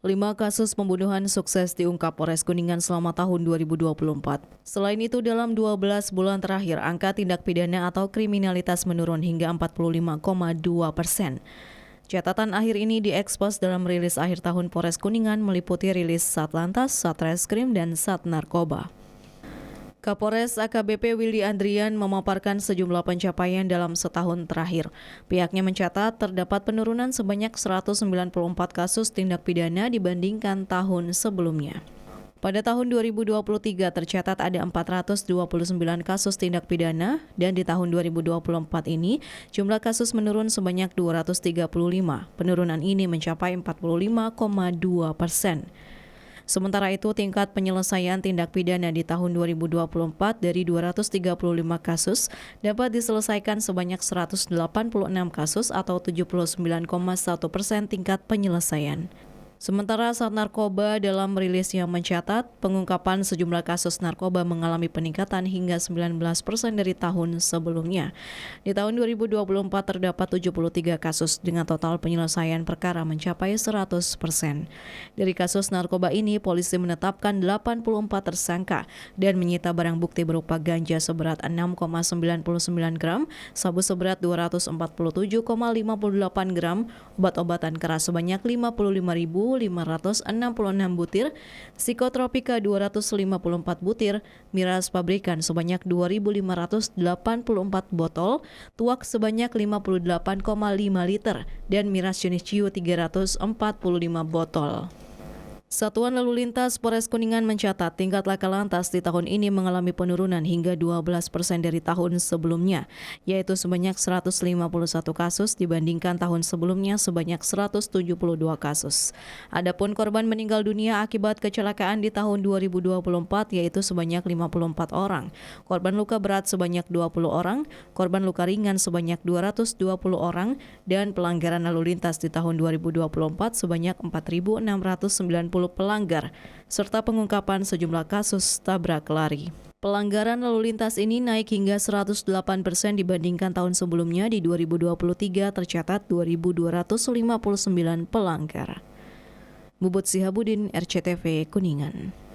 5 kasus pembunuhan sukses diungkap Polres Kuningan selama tahun 2024. Selain itu, dalam 12 bulan terakhir, angka tindak pidana atau kriminalitas menurun hingga 45,2%. Catatan akhir ini diekspos dalam rilis akhir tahun Polres Kuningan meliputi rilis Satlantas, Satreskrim, dan Sat Narkoba. Kapolres AKBP Willy Andrian memaparkan sejumlah pencapaian dalam setahun terakhir. Pihaknya mencatat terdapat penurunan sebanyak 194 kasus tindak pidana dibandingkan tahun sebelumnya. Pada tahun 2023 tercatat ada 429 kasus tindak pidana dan di tahun 2024 ini jumlah kasus menurun sebanyak 235. Penurunan ini mencapai 45,2%. Sementara itu, tingkat penyelesaian tindak pidana di tahun 2024 dari 235 kasus dapat diselesaikan sebanyak 186 kasus atau 79,1% tingkat penyelesaian. Sementara Sat Narkoba dalam rilisnya mencatat pengungkapan sejumlah kasus narkoba mengalami peningkatan hingga 19% dari tahun sebelumnya. Di tahun 2024 terdapat 73 kasus dengan total penyelesaian perkara mencapai 100%. Dari kasus narkoba ini, polisi menetapkan 84 tersangka dan menyita barang bukti berupa ganja seberat 6,99 gram, sabu seberat 247,58 gram, obat-obatan keras sebanyak 55.566 butir, psikotropika 254 butir, miras pabrikan sebanyak 2.584 botol, tuak sebanyak 58,5 liter, dan miras jenis ciu 345 botol. Satuan Lalu Lintas Polres Kuningan mencatat tingkat laka lantas di tahun ini mengalami penurunan hingga 12% dari tahun sebelumnya, yaitu sebanyak 151 kasus dibandingkan tahun sebelumnya sebanyak 172 kasus. Adapun korban meninggal dunia akibat kecelakaan di tahun 2024 yaitu sebanyak 54 orang, korban luka berat sebanyak 20 orang, korban luka ringan sebanyak 220 orang, dan pelanggaran lalu lintas di tahun 2024 sebanyak 4.690 pelanggar, serta pengungkapan sejumlah kasus tabrak lari. Pelanggaran lalu lintas ini naik hingga 108% dibandingkan tahun sebelumnya. Di 2023 tercatat 2.259 pelanggar. Bubut Sihabudin, RCTV Kuningan.